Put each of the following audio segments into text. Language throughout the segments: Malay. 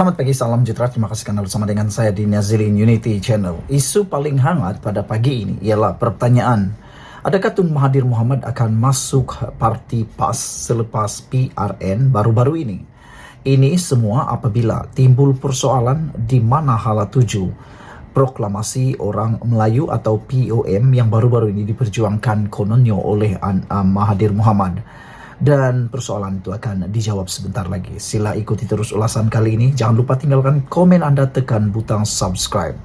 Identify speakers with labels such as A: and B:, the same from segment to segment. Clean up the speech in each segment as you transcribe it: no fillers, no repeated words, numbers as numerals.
A: Selamat pagi, salam sejahtera. Terima kasih karena bersama dengan saya di Nazilin Unity Channel. Isu paling hangat pada pagi ini ialah pertanyaan, adakah Tun Mahathir Mohamad akan masuk parti PAS selepas PRN baru-baru ini? Ini semua apabila timbul persoalan di mana hala tuju proklamasi orang Melayu atau POM yang baru-baru ini diperjuangkan kononnya oleh Mahathir Mohamad. Dan persoalan itu akan dijawab sebentar lagi. Sila ikuti terus ulasan kali ini. Jangan lupa tinggalkan komen Anda, tekan butang subscribe.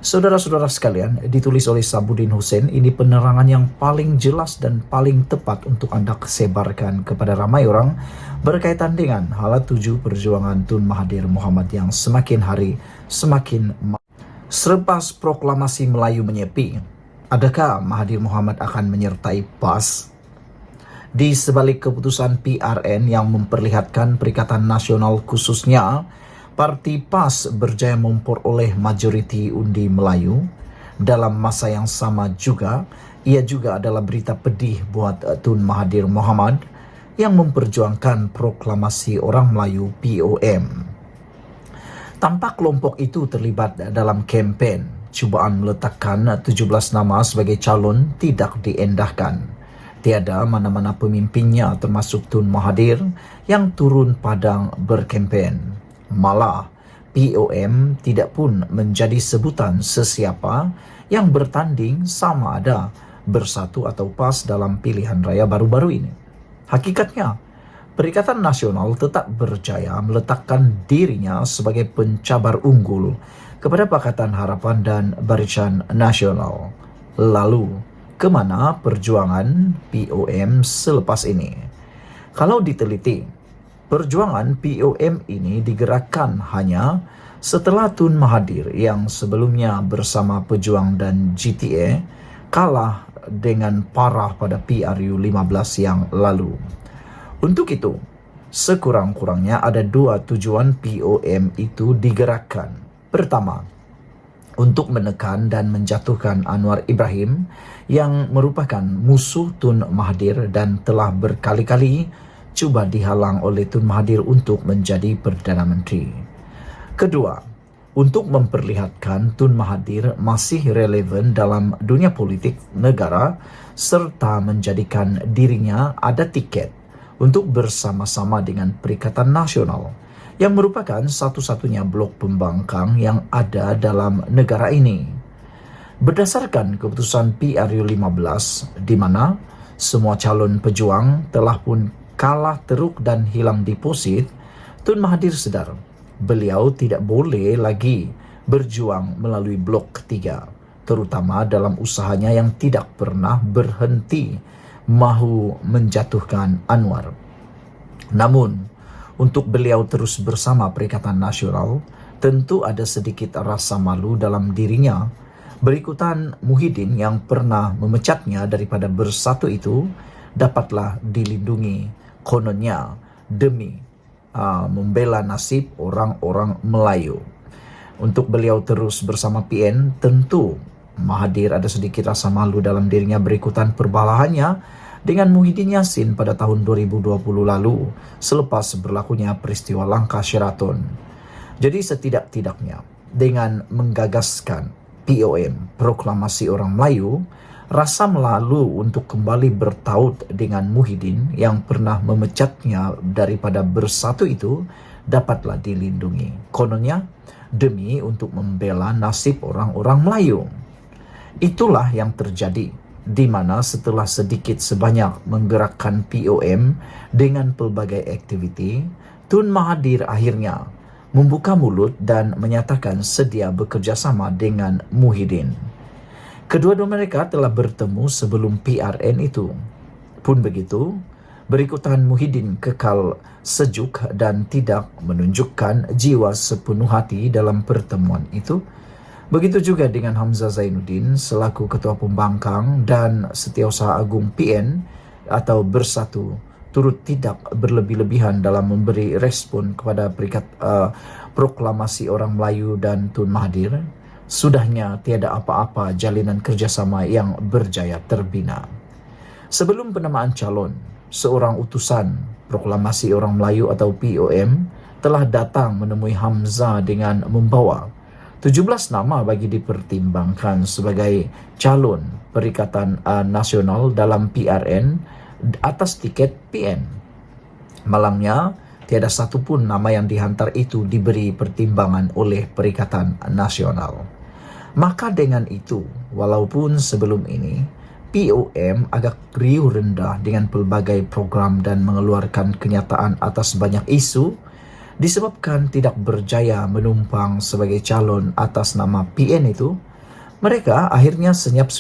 A: Saudara-saudara sekalian, ditulis oleh Sabudin Hussein, ini penerangan yang paling jelas dan paling tepat untuk Anda sebarkan kepada ramai orang berkaitan dengan hala tuju perjuangan Tun Mahathir Mohamad yang semakin hari semakin selepas proklamasi Melayu menyepi. Adakah Mahathir Mohamad akan menyertai PAS? Di sebalik keputusan PRN yang memperlihatkan Perikatan Nasional khususnya Parti PAS berjaya memperoleh majoriti undi Melayu, dalam masa yang sama juga ia juga adalah berita pedih buat Tun Mahathir Mohamad yang memperjuangkan proklamasi orang Melayu POM. Tampak kelompok itu terlibat dalam kempen cubaan meletakkan 17 nama sebagai calon tidak diendahkan. Tiada mana-mana pemimpinnya termasuk Tun Mahathir yang turun padang berkempen. Malah, POM tidak pun menjadi sebutan sesiapa yang bertanding sama ada bersatu atau PAS dalam pilihan raya baru-baru ini. Hakikatnya, Perikatan Nasional tetap berjaya meletakkan dirinya sebagai pencabar unggul kepada Pakatan Harapan dan Barisan Nasional. Lalu, kemana perjuangan POM selepas ini? Kalau diteliti, perjuangan POM ini digerakkan hanya setelah Tun Mahathir yang sebelumnya bersama Pejuang dan GTA kalah dengan parah pada PRU 15 yang lalu. Untuk itu, sekurang-kurangnya ada dua tujuan POM itu digerakkan. Pertama, untuk menekan dan menjatuhkan Anwar Ibrahim yang merupakan musuh Tun Mahathir dan telah berkali-kali cuba dihalang oleh Tun Mahathir untuk menjadi Perdana Menteri. Kedua, untuk memperlihatkan Tun Mahathir masih relevan dalam dunia politik negara serta menjadikan dirinya ada tiket untuk bersama-sama dengan Perikatan Nasional yang merupakan satu-satunya blok pembangkang yang ada dalam negara ini. Berdasarkan keputusan PRU 15, di mana semua calon pejuang telah pun kalah teruk dan hilang deposit, Tun Mahathir sedar beliau tidak boleh lagi berjuang melalui blok ketiga, terutama dalam usahanya yang tidak pernah berhenti mahu menjatuhkan Anwar. Namun, untuk beliau terus bersama Perikatan Nasional, tentu ada sedikit rasa malu dalam dirinya. Berikutan Muhyiddin yang pernah memecatnya daripada bersatu itu dapatlah dilindungi kononnya demi membela nasib orang-orang Melayu. Untuk beliau terus bersama PN, tentu Mahathir ada sedikit rasa malu dalam dirinya berikutan perbalahannya dengan Muhyiddin Yassin pada tahun 2020 lalu selepas berlakunya peristiwa langkah Sheraton. Jadi setidak-tidaknya dengan menggagaskan POM, Proklamasi Orang Melayu, rasa malu untuk kembali bertaut dengan Muhyiddin yang pernah memecatnya daripada bersatu itu dapatlah dilindungi. Kononnya demi untuk membela nasib orang-orang Melayu. Itulah yang terjadi, di mana setelah sedikit sebanyak menggerakkan POM dengan pelbagai aktiviti, Tun Mahathir akhirnya membuka mulut dan menyatakan sedia bekerjasama dengan Muhyiddin. Kedua-dua mereka telah bertemu sebelum PRN itu. Pun begitu, berikutan Muhyiddin kekal sejuk dan tidak menunjukkan jiwa sepenuh hati dalam pertemuan itu. Begitu juga dengan Hamzah Zainuddin selaku Ketua Pembangkang dan Setiausaha Agung PN atau Bersatu turut tidak berlebih-lebihan dalam memberi respon kepada proklamasi orang Melayu dan Tun Mahathir. Sudahnya tiada apa-apa jalinan kerjasama yang berjaya terbina. Sebelum penamaan calon, seorang utusan proklamasi orang Melayu atau POM telah datang menemui Hamzah dengan membawa 17 nama bagi dipertimbangkan sebagai calon Perikatan Nasional dalam PRN atas tiket PN. Malangnya, tiada satupun nama yang dihantar itu diberi pertimbangan oleh Perikatan Nasional. Maka dengan itu, walaupun sebelum ini POM agak riuh rendah dengan pelbagai program dan mengeluarkan kenyataan atas banyak isu, disebabkan tidak berjaya menumpang sebagai calon atas nama PN itu, mereka akhirnya senyap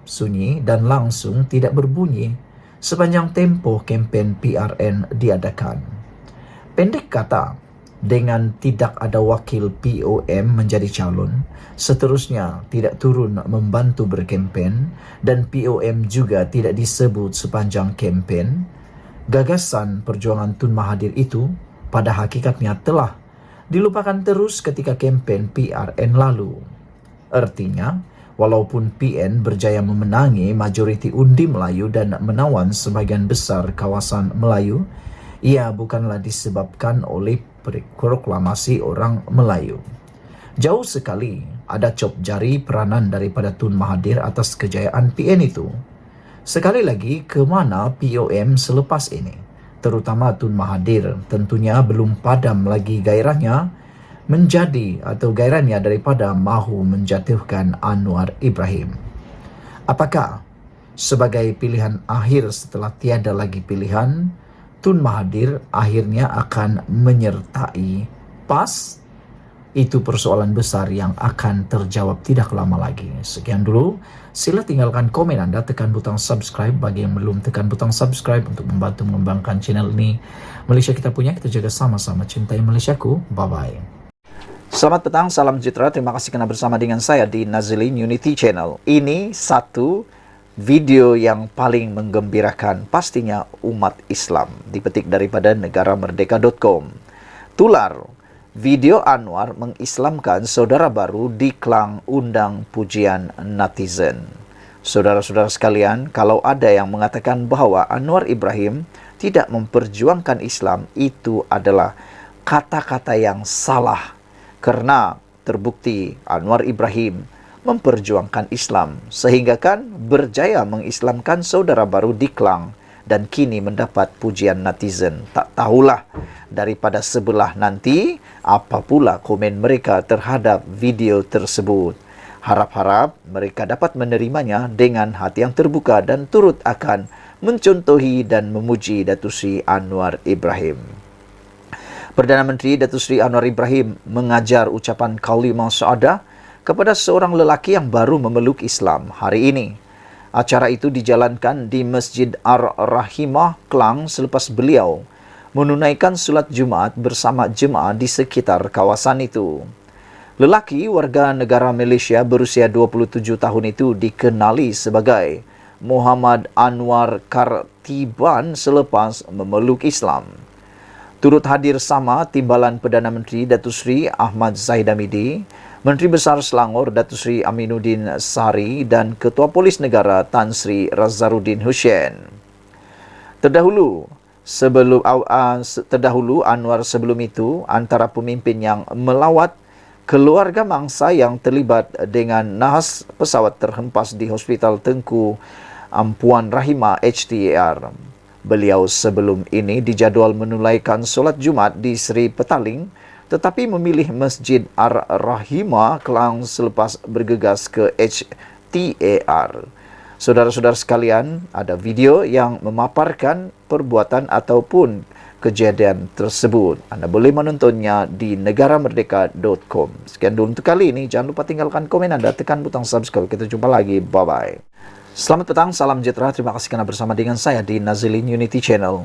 A: sunyi dan langsung tidak berbunyi sepanjang tempo kempen PRN diadakan. Pendek kata, dengan tidak ada wakil POM menjadi calon, seterusnya tidak turun membantu berkempen, dan POM juga tidak disebut sepanjang kempen, gagasan perjuangan Tun Mahathir itu pada hakikatnya telah dilupakan terus ketika kempen PRN lalu. Artinya, walaupun PN berjaya memenangi majoriti undi Melayu dan menawan sebagian besar kawasan Melayu, ia bukanlah disebabkan oleh proklamasi orang Melayu. Jauh sekali ada cop jari peranan daripada Tun Mahathir atas kejayaan PN itu. Sekali lagi, ke mana POM selepas ini? Terutama Tun Mahathir tentunya belum padam lagi gairahnya daripada mahu menjatuhkan Anwar Ibrahim. Apakah sebagai pilihan akhir setelah tiada lagi pilihan, Tun Mahathir akhirnya akan menyertai PAS? Itu persoalan besar yang akan terjawab tidak lama lagi. Sekian dulu, sila tinggalkan komen Anda, tekan butang subscribe bagi yang belum tekan butang subscribe untuk membantu mengembangkan channel ini. Malaysia kita punya, kita jaga sama-sama, cintai Malaysiaku. Bye-bye. Selamat petang, salam sejahtera. Terima kasih kerana bersama dengan saya di Nazilin Unity Channel. Ini satu video yang paling menggembirakan pastinya umat Islam. Dipetik daripada negaramerdeka.com. Tular, video Anwar mengislamkan saudara baru di Klang undang pujian netizen. Saudara-saudara sekalian, kalau ada yang mengatakan bahawa Anwar Ibrahim tidak memperjuangkan Islam, itu adalah kata-kata yang salah. Kerana terbukti Anwar Ibrahim memperjuangkan Islam, sehingga kan berjaya mengislamkan saudara baru di Klang dan kini mendapat pujian netizen. Tak tahulah daripada sebelah nanti apa pula komen mereka terhadap video tersebut. Harap-harap mereka dapat menerimanya dengan hati yang terbuka dan turut akan mencontohi dan memuji Datuk Seri Anwar Ibrahim. Perdana Menteri Datuk Seri Anwar Ibrahim mengajar ucapan kalimah syahadah kepada seorang lelaki yang baru memeluk Islam hari ini. Acara itu dijalankan di Masjid Ar-Rahimah Klang selepas beliau menunaikan solat Jumaat bersama jemaah di sekitar kawasan itu. Lelaki warga negara Malaysia berusia 27 tahun itu dikenali sebagai Muhammad Anwar Kartiban selepas memeluk Islam. Turut hadir sama Timbalan Perdana Menteri Datuk Seri Ahmad Zahid Hamidi, Menteri Besar Selangor Datuk Seri Aminuddin Sari dan Ketua Polis Negara Tan Sri Razarudin Hussein. Terdahulu Anwar sebelum itu antara pemimpin yang melawat keluarga mangsa yang terlibat dengan nahas pesawat terhempas di Hospital Tengku Puan Rahimah HTAR. Beliau sebelum ini dijadual menunaikan solat Jumaat di Seri Petaling, tetapi memilih Masjid Ar-Rahimah Klang selepas bergegas ke HTAR. Saudara-saudara sekalian, ada video yang memaparkan perbuatan ataupun kejadian tersebut. Anda boleh menontonnya di negaramerdeka.com. Sekian dulu untuk kali ini. Jangan lupa tinggalkan komen Anda, tekan butang subscribe. Kita jumpa lagi. Bye-bye. Selamat petang, salam sejahtera. Terima kasih kerana bersama dengan saya di Nazilin Unity Channel.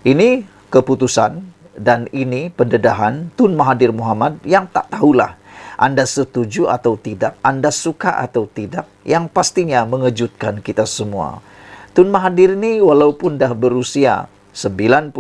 A: Ini keputusan dan ini pendedahan Tun Mahathir Mohamad yang tak tahulah Anda setuju atau tidak, Anda suka atau tidak, yang pastinya mengejutkan kita semua. Tun Mahathir ini walaupun dah berusia 98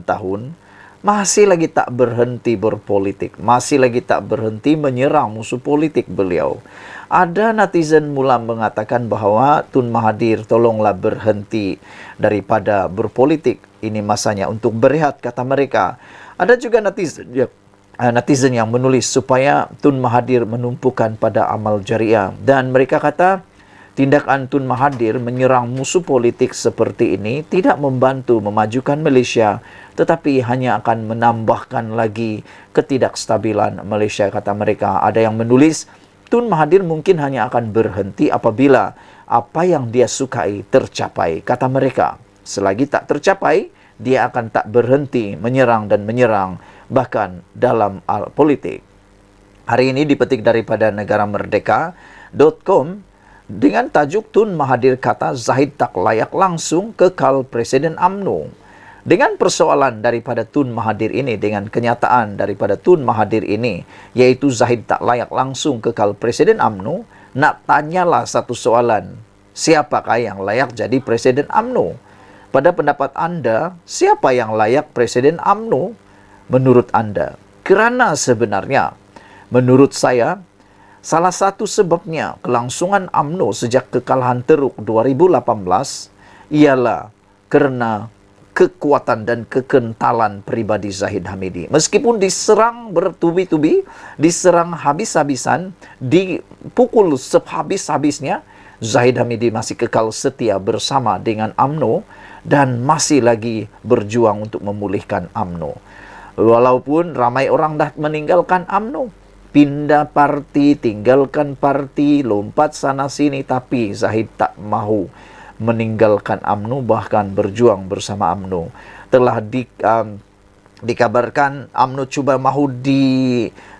A: tahun, masih lagi tak berhenti berpolitik, masih lagi tak berhenti menyerang musuh politik beliau. Ada netizen mula mengatakan bahawa Tun Mahathir tolonglah berhenti daripada berpolitik. Ini masanya untuk berehat, kata mereka. Ada juga netizen yang menulis supaya Tun Mahathir menumpukan pada amal jariah. Dan mereka kata, tindakan Tun Mahathir menyerang musuh politik seperti ini tidak membantu memajukan Malaysia, tetapi hanya akan menambahkan lagi ketidakstabilan Malaysia, kata mereka. Ada yang menulis, Tun Mahathir mungkin hanya akan berhenti apabila apa yang dia sukai tercapai, kata mereka. Selagi tak tercapai, dia akan tak berhenti menyerang dan menyerang, bahkan dalam politik. Hari ini dipetik daripada negaramerdeka.com dengan tajuk Tun Mahathir kata Zahid tak layak langsung kekal Presiden UMNO. Dengan persoalan daripada Tun Mahathir ini, dengan kenyataan daripada Tun Mahathir ini, yaitu Zahid tak layak langsung kekal Presiden UMNO, nak tanyalah satu soalan, siapakah yang layak jadi Presiden UMNO? Pada pendapat anda, siapa yang layak Presiden UMNO menurut anda? Kerana sebenarnya, menurut saya, salah satu sebabnya kelangsungan UMNO sejak kekalahan teruk 2018 ialah kerana kekuatan dan kekentalan pribadi Zahid Hamidi. Meskipun diserang bertubi-tubi, diserang habis-habisan, dipukul sehabis-habisnya, Zahid Hamidi masih kekal setia bersama dengan UMNO dan masih lagi berjuang untuk memulihkan UMNO. Walaupun ramai orang dah meninggalkan UMNO, pindah parti, tinggalkan parti, lompat sana sini, tapi Zahid tak mahu meninggalkan UMNO, bahkan berjuang bersama UMNO. Telah dikabarkan UMNO cuba mahu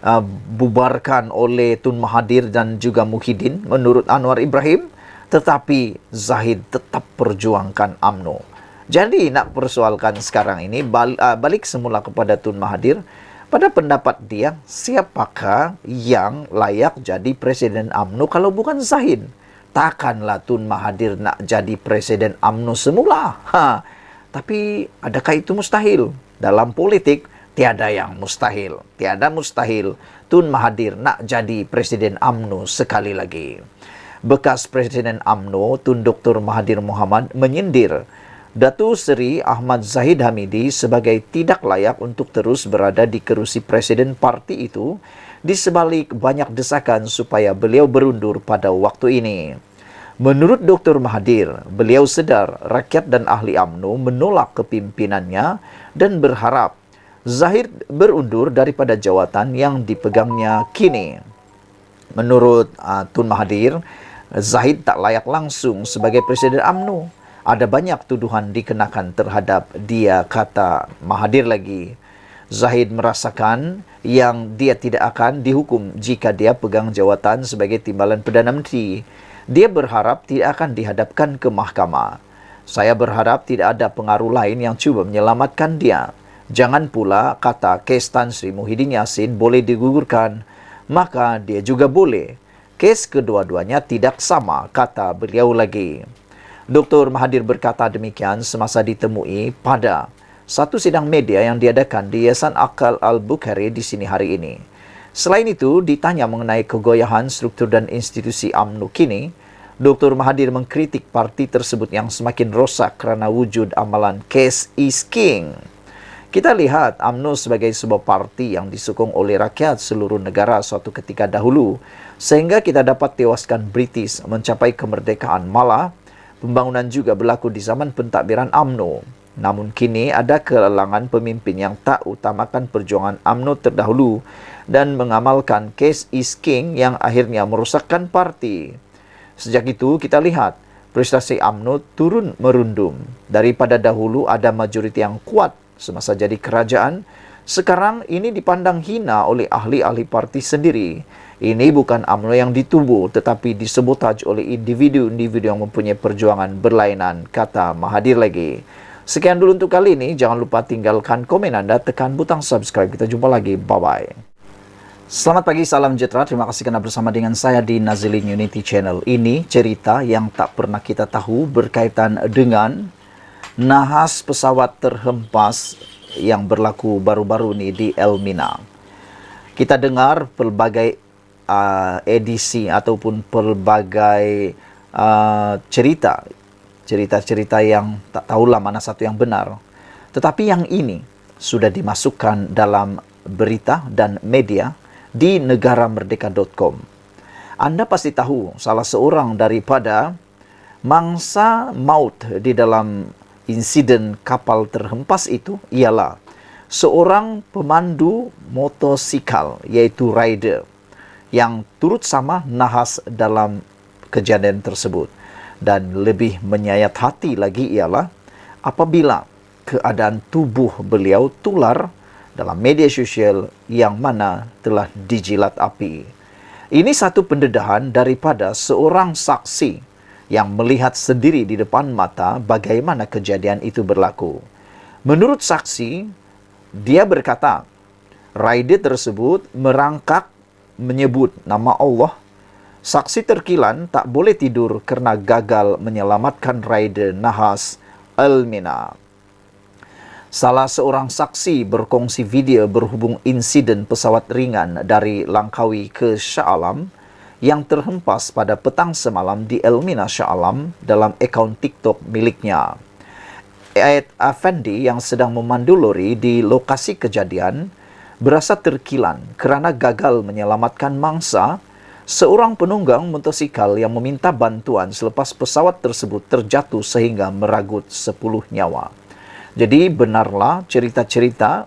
A: dibubarkan oleh Tun Mahathir dan juga Muhyiddin menurut Anwar Ibrahim, tetapi Zahid tetap perjuangkan UMNO. Jadi nak persoalkan sekarang ini, balik semula kepada Tun Mahathir. Pada pendapat dia, siapakah yang layak jadi Presiden UMNO kalau bukan Zahid? Takkanlah Tun Mahathir nak jadi Presiden UMNO semula. Tapi adakah itu mustahil? Dalam politik, tiada yang mustahil. Tiada mustahil Tun Mahathir nak jadi Presiden UMNO sekali lagi. Bekas Presiden UMNO, Tun Dr. Mahathir Mohamad menyindir Datuk Seri Ahmad Zahid Hamidi sebagai tidak layak untuk terus berada di kerusi Presiden parti itu, di sebalik banyak desakan supaya beliau berundur pada waktu ini. Menurut Dr. Mahathir, beliau sedar rakyat dan ahli UMNO menolak kepimpinannya dan berharap Zahid berundur daripada jawatan yang dipegangnya kini. Menurut Tun Mahathir, Zahid tak layak langsung sebagai Presiden UMNO. Ada banyak tuduhan dikenakan terhadap dia, kata Mahathir lagi. Zahid merasakan yang dia tidak akan dihukum jika dia pegang jawatan sebagai timbalan Perdana Menteri. Dia berharap tidak akan dihadapkan ke mahkamah. Saya berharap tidak ada pengaruh lain yang cuba menyelamatkan dia. Jangan pula kata kes Tan Sri Muhyiddin Yassin boleh digugurkan, maka dia juga boleh. Kes kedua-duanya tidak sama, kata beliau lagi. Dr. Mahathir berkata demikian semasa ditemui pada satu sidang media yang diadakan di Yayasan Akal Al-Bukhari di sini hari ini. Selain itu, ditanya mengenai kegoyahan struktur dan institusi UMNO kini, Dr. Mahathir mengkritik parti tersebut yang semakin rosak kerana wujud amalan Case is King. Kita lihat UMNO sebagai sebuah parti yang disokong oleh rakyat seluruh negara suatu ketika dahulu, sehingga kita dapat tewaskan British mencapai kemerdekaan. Malah, pembangunan juga berlaku di zaman pentadbiran UMNO. Namun kini ada kelangan pemimpin yang tak utamakan perjuangan UMNO terdahulu dan mengamalkan Case is King yang akhirnya merosakkan parti. Sejak itu kita lihat prestasi UMNO turun merundum. Daripada dahulu ada majoriti yang kuat semasa jadi kerajaan, sekarang ini dipandang hina oleh ahli-ahli parti sendiri. Ini bukan UMNO yang ditubuh, tetapi disabotaj oleh individu-individu yang mempunyai perjuangan berlainan, kata Mahathir lagi. Sekian dulu untuk kali ini. Jangan lupa tinggalkan komen anda, tekan butang subscribe. Kita jumpa lagi. Bye-bye. Selamat pagi, salam sejahtera. Terima kasih kerana bersama dengan saya di Nazilin Unity Channel. Ini cerita yang tak pernah kita tahu berkaitan dengan nahas pesawat terhempas yang berlaku baru-baru ini di Elmina. Kita dengar pelbagai edisi ataupun pelbagai cerita-cerita yang tak tahulah mana satu yang benar. Tetapi yang ini sudah dimasukkan dalam berita dan media di negaramerdeka.com. Anda pasti tahu salah seorang daripada mangsa maut di dalam insiden kapal terhempas itu ialah seorang pemandu motosikal, yaitu rider, yang turut sama nahas dalam kejadian tersebut. Dan lebih menyayat hati lagi ialah apabila keadaan tubuh beliau tular dalam media sosial yang mana telah dijilat api. Ini satu pendedahan daripada seorang saksi yang melihat sendiri di depan mata bagaimana kejadian itu berlaku. Menurut saksi, dia berkata, rider tersebut merangkak menyebut nama Allah. Saksi terkilan tak boleh tidur kerana gagal menyelamatkan rider nahas Elmina. Salah seorang saksi berkongsi video berhubung insiden pesawat ringan dari Langkawi ke Shah Alam yang terhempas pada petang semalam di Elmina Shah Alam dalam akaun TikTok miliknya. Ed Effendi yang sedang memandu lori di lokasi kejadian berasa terkilan kerana gagal menyelamatkan mangsa seorang penunggang motosikal yang meminta bantuan selepas pesawat tersebut terjatuh sehingga meragut 10 nyawa. Jadi benarlah cerita-cerita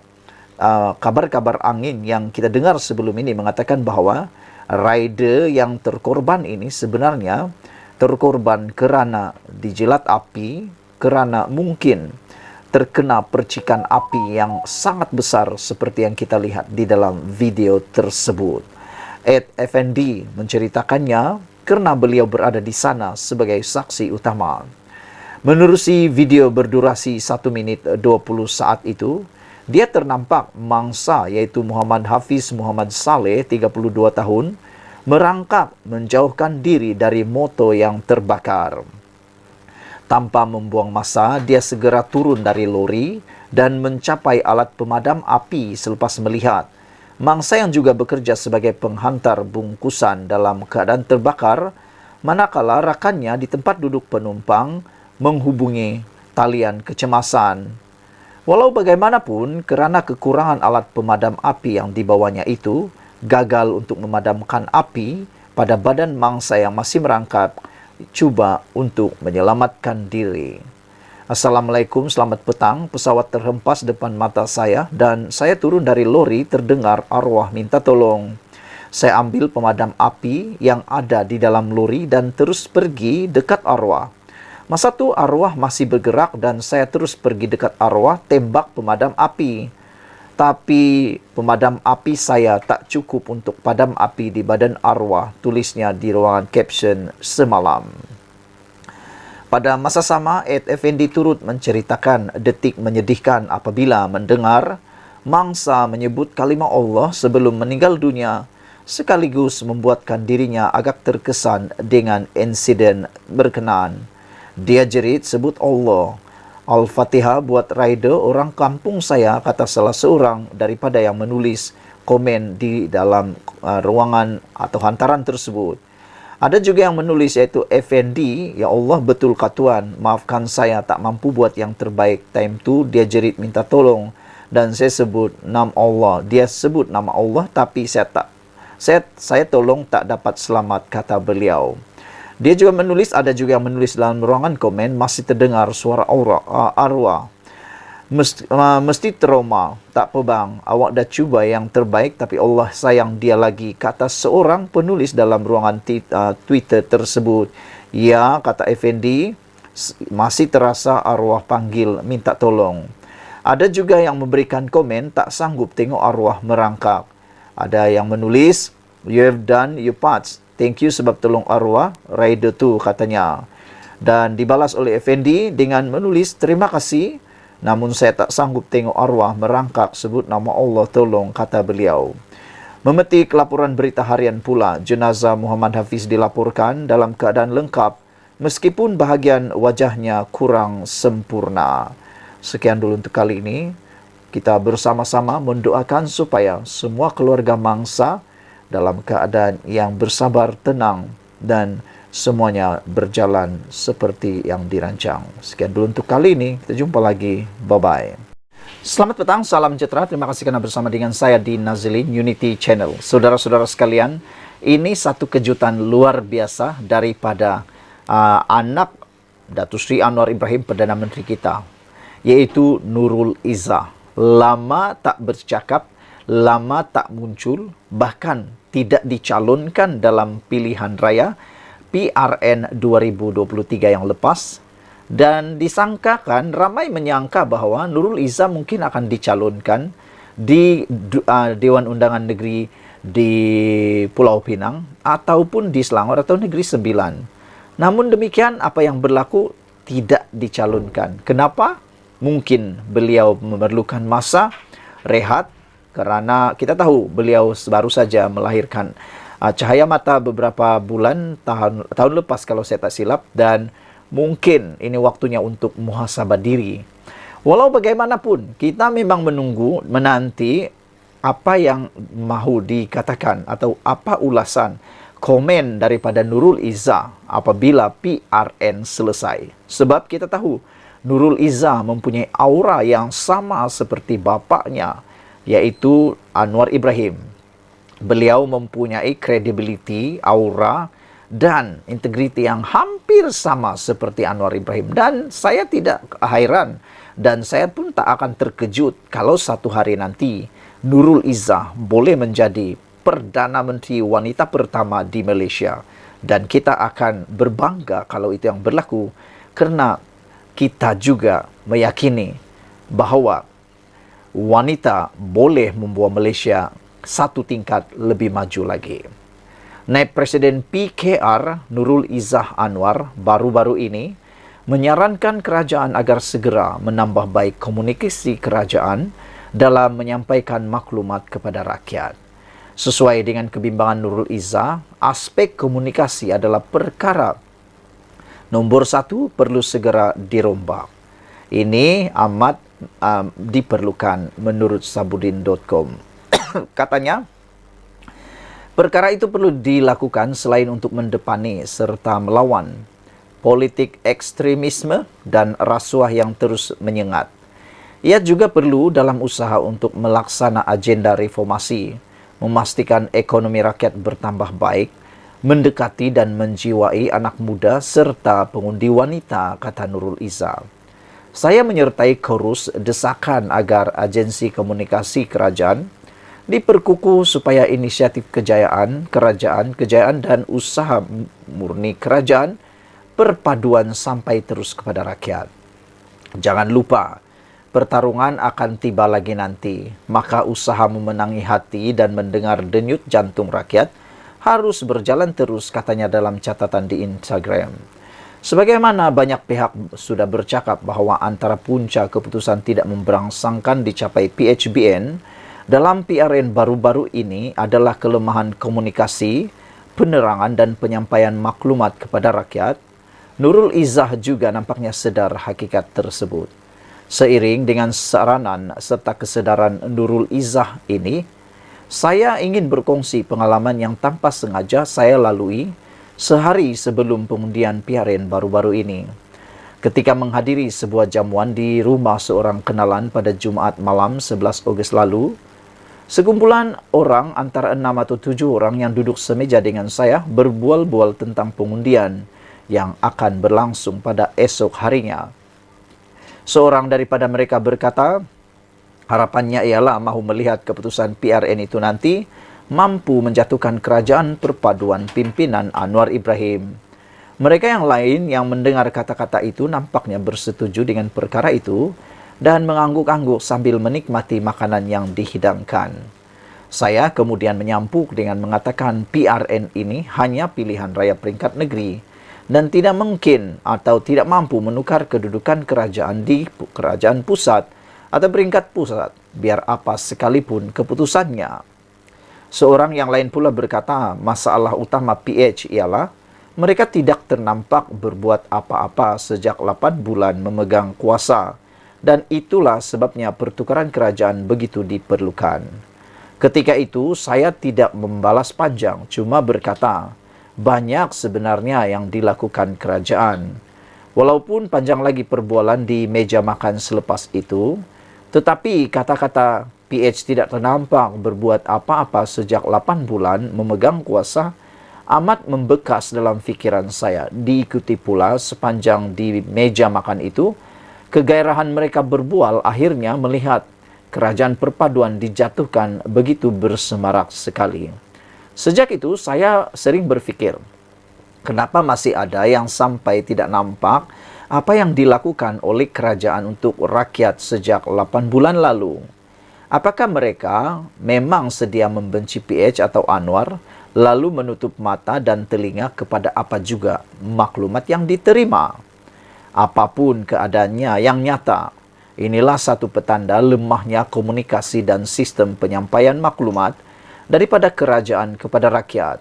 A: kabar-kabar angin yang kita dengar sebelum ini mengatakan bahawa rider yang terkorban ini sebenarnya terkorban kerana dijilat api, kerana mungkin terkena percikan api yang sangat besar seperti yang kita lihat di dalam video tersebut. Ed Effendi menceritakannya kerana beliau berada di sana sebagai saksi utama. Menerusi video berdurasi 1 minit 20 saat itu, dia ternampak mangsa yaitu Muhammad Hafiz Muhammad Saleh, 32 tahun, merangkak menjauhkan diri dari motor yang terbakar. Tanpa membuang masa, dia segera turun dari lori dan mencapai alat pemadam api selepas melihat mangsa yang juga bekerja sebagai penghantar bungkusan dalam keadaan terbakar, manakala rakannya di tempat duduk penumpang menghubungi talian kecemasan. Walau bagaimanapun, kerana kekurangan alat pemadam api yang dibawanya itu, gagal untuk memadamkan api pada badan mangsa yang masih merangkak, cuba untuk menyelamatkan diri. Assalamualaikum, selamat petang. Pesawat terhempas depan mata saya dan saya turun dari lori terdengar arwah minta tolong. Saya ambil pemadam api yang ada di dalam lori dan terus pergi dekat arwah. Masa tu arwah masih bergerak dan saya terus pergi dekat arwah tembak pemadam api. Tapi pemadam api saya tak cukup untuk padam api di badan arwah, tulisnya di ruangan caption semalam. Pada masa sama, Ed Effendi turut menceritakan detik menyedihkan apabila mendengar mangsa menyebut kalimah Allah sebelum meninggal dunia, sekaligus membuatkan dirinya agak terkesan dengan insiden berkenaan. Dia jerit sebut Allah. Al-Fatihah buat rider orang kampung saya, kata salah seorang daripada yang menulis komen di dalam ruangan atau hantaran tersebut. Ada juga yang menulis iaitu Effendi, ya Allah betul katuan, maafkan saya tak mampu buat yang terbaik. Time tu dia jerit minta tolong dan saya sebut nama Allah. Dia sebut nama Allah tapi saya tolong tak dapat selamat, kata beliau. Dia juga menulis, ada juga yang menulis dalam ruangan komen, masih terdengar suara arwah. Mesti trauma, tak apa bang, awak dah cuba yang terbaik tapi Allah sayang dia lagi, kata seorang penulis dalam ruangan Twitter tersebut. Ya, kata Effendi, masih terasa arwah panggil minta tolong. Ada juga yang memberikan komen tak sanggup tengok arwah merangkak. Ada yang menulis, you have done your part. Thank you sebab tolong arwah rider tu, katanya. Dan dibalas oleh Effendi dengan menulis, terima kasih, namun saya tak sanggup tengok arwah merangkak, sebut nama Allah tolong, kata beliau. Memetik laporan berita harian pula, jenazah Muhammad Hafiz dilaporkan dalam keadaan lengkap meskipun bahagian wajahnya kurang sempurna. Sekian dulu untuk kali ini. Kita bersama-sama mendoakan supaya semua keluarga mangsa dalam keadaan yang bersabar, tenang, dan semuanya berjalan seperti yang dirancang. Sekian dulu untuk kali ini. Kita jumpa lagi. Bye-bye. Selamat petang, salam sejahtera. Terima kasih karena bersama dengan saya di Nazilin Unity Channel. Saudara-saudara sekalian, ini satu kejutan luar biasa daripada anak Datuk Seri Anwar Ibrahim, Perdana Menteri kita, yaitu Nurul Izzah. Lama tak bercakap, lama tak muncul, bahkan tidak dicalonkan dalam pilihan raya PRN 2023 yang lepas. Dan disangkakan, ramai menyangka bahwa Nurul Izzah mungkin akan dicalonkan di Dewan Undangan Negeri di Pulau Pinang ataupun di Selangor atau Negeri Sembilan. Namun demikian, apa yang berlaku tidak dicalonkan. Kenapa? Mungkin beliau memerlukan masa rehat kerana kita tahu beliau baru saja melahirkan cahaya mata beberapa bulan tahun lepas kalau saya tak silap, dan mungkin ini waktunya untuk muhasabah diri. Walau bagaimanapun, kita memang menanti apa yang mahu dikatakan atau apa ulasan komen daripada Nurul Izzah apabila PRN selesai. Sebab kita tahu Nurul Izzah mempunyai aura yang sama seperti bapaknya, yaitu Anwar Ibrahim. Beliau mempunyai kredibiliti, aura dan integriti yang hampir sama seperti Anwar Ibrahim. Dan saya tidak heran dan saya pun tak akan terkejut kalau satu hari nanti Nurul Izzah boleh menjadi Perdana Menteri wanita pertama di Malaysia. Dan kita akan berbangga kalau itu yang berlaku, kerana kita juga meyakini bahawa wanita boleh membawa Malaysia satu tingkat lebih maju lagi. Naib Presiden PKR Nurul Izzah Anwar baru-baru ini menyarankan kerajaan agar segera menambah baik komunikasi kerajaan dalam menyampaikan maklumat kepada rakyat. Sesuai dengan kebimbangan Nurul Izzah, aspek komunikasi adalah perkara nombor satu perlu segera dirombak. Ini amat diperlukan menurut sabudin.com. Katanya, perkara itu perlu dilakukan selain untuk mendepani serta melawan politik ekstremisme dan rasuah yang terus menyengat. Ia juga perlu dalam usaha untuk melaksana agenda reformasi, memastikan ekonomi rakyat bertambah baik, mendekati dan menjiwai anak muda serta pengundi wanita, kata Nurul Izzah. Saya menyertai korus desakan agar agensi komunikasi kerajaan diperkukuh supaya inisiatif kejayaan dan usaha murni kerajaan perpaduan sampai terus kepada rakyat. Jangan lupa, pertarungan akan tiba lagi nanti, maka usaha memenangi hati dan mendengar denyut jantung rakyat harus berjalan terus, katanya dalam catatan di Instagram. Sebagaimana banyak pihak sudah bercakap bahawa antara punca keputusan tidak memberangsangkan dicapai PHBN dalam PRN baru-baru ini adalah kelemahan komunikasi, penerangan dan penyampaian maklumat kepada rakyat. Nurul Izzah juga nampaknya sedar hakikat tersebut. Seiring dengan saranan serta kesedaran Nurul Izzah ini, saya ingin berkongsi pengalaman yang tanpa sengaja saya lalui sehari sebelum pengundian PRN baru-baru ini. Ketika menghadiri sebuah jamuan di rumah seorang kenalan pada Jumaat malam 11 Ogos lalu, sekumpulan orang antara 6 atau 7 orang yang duduk semeja dengan saya berbual-bual tentang pengundian yang akan berlangsung pada esok harinya. Seorang daripada mereka berkata, harapannya ialah mahu melihat keputusan PRN itu nanti mampu menjatuhkan kerajaan perpaduan pimpinan Anwar Ibrahim. Mereka yang lain yang mendengar kata-kata itu nampaknya bersetuju dengan perkara itu dan mengangguk-angguk sambil menikmati makanan yang dihidangkan. Saya kemudian menyampuk dengan mengatakan PRN ini hanya pilihan raya peringkat negeri dan tidak mungkin atau tidak mampu menukar kedudukan kerajaan di kerajaan pusat atau peringkat pusat, biar apa sekalipun keputusannya. Seorang yang lain pula berkata, masalah utama PH ialah mereka tidak ternampak berbuat apa-apa sejak 8 bulan memegang kuasa, dan itulah sebabnya pertukaran kerajaan begitu diperlukan. Ketika itu, saya tidak membalas panjang, cuma berkata, banyak sebenarnya yang dilakukan kerajaan. Walaupun panjang lagi perbualan di meja makan selepas itu,
B: Tetapi kata-kata PH tidak ternampak berbuat apa-apa sejak 8 bulan memegang kuasa amat membekas dalam fikiran saya. Diikuti pula sepanjang di meja makan itu, kegairahan mereka berbual akhirnya melihat kerajaan perpaduan dijatuhkan begitu bersemarak sekali. Sejak itu saya sering berfikir, kenapa masih ada yang sampai tidak nampak apa yang dilakukan oleh kerajaan untuk rakyat sejak 8 bulan lalu? Apakah mereka memang sedia membenci PH atau Anwar, lalu menutup mata dan telinga kepada apa juga maklumat yang diterima? Apapun keadaannya yang nyata, inilah satu petanda lemahnya komunikasi dan sistem penyampaian maklumat daripada kerajaan kepada rakyat.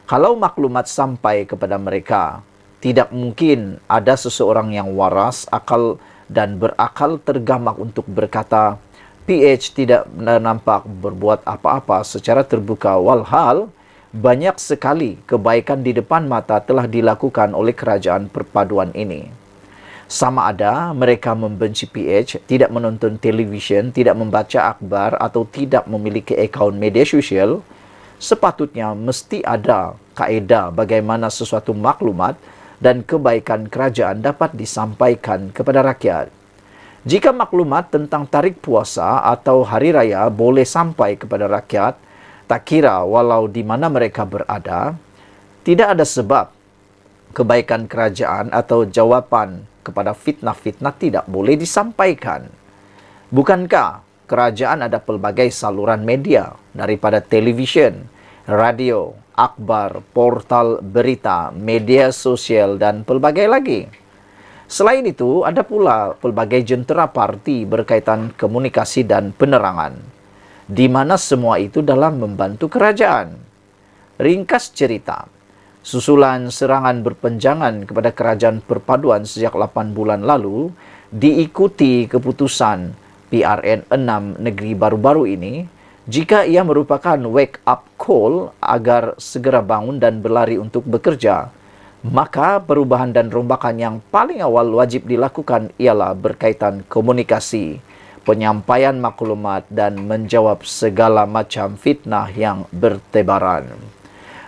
B: Kalau maklumat sampai kepada mereka, tidak mungkin ada seseorang yang waras, akal dan berakal tergamak untuk berkata, PH tidak nampak berbuat apa-apa secara terbuka, walhal banyak sekali kebaikan di depan mata telah dilakukan oleh kerajaan perpaduan ini. Sama ada mereka membenci PH, tidak menonton televisyen, tidak membaca akhbar atau tidak memiliki akaun media sosial, sepatutnya mesti ada kaedah bagaimana sesuatu maklumat dan kebaikan kerajaan dapat disampaikan kepada rakyat. Jika maklumat tentang tarik puasa atau hari raya boleh sampai kepada rakyat, tak kira walau di mana mereka berada, tidak ada sebab kebaikan kerajaan atau jawapan kepada fitnah-fitnah tidak boleh disampaikan. Bukankah kerajaan ada pelbagai saluran media, daripada televisyen, radio, akhbar, portal berita, media sosial, dan pelbagai lagi. Selain itu, ada pula pelbagai jentera parti berkaitan komunikasi dan penerangan, di mana semua itu dalam membantu kerajaan. Ringkas cerita, susulan serangan berpenjangan kepada kerajaan perpaduan sejak 8 bulan lalu diikuti keputusan PRN 6 negeri baru-baru ini, jika ia merupakan wake up call agar segera bangun dan berlari untuk bekerja, maka perubahan dan rombakan yang paling awal wajib dilakukan ialah berkaitan komunikasi, penyampaian maklumat dan menjawab segala macam fitnah yang bertebaran.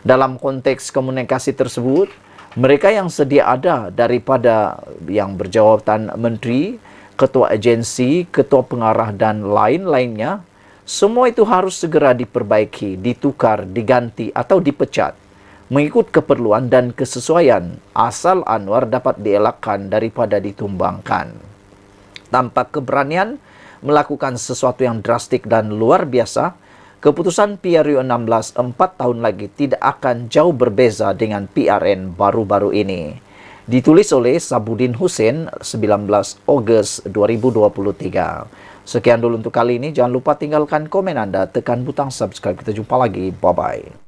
B: Dalam konteks komunikasi tersebut, mereka yang sedia ada daripada yang berjawatan menteri, ketua agensi, ketua pengarah dan lain-lainnya, semua itu harus segera diperbaiki, ditukar, diganti atau dipecat mengikut keperluan dan kesesuaian, asal Anwar dapat dielakkan daripada ditumbangkan. Tanpa keberanian melakukan sesuatu yang drastik dan luar biasa, keputusan PRU 16 4 tahun lagi tidak akan jauh berbeza dengan PRN baru-baru ini. Ditulis oleh Sabudin Hussein 19 Ogos 2023. Sekian dulu untuk kali ini. Jangan lupa tinggalkan komen Anda, tekan butang subscribe. Kita jumpa lagi. Bye-bye.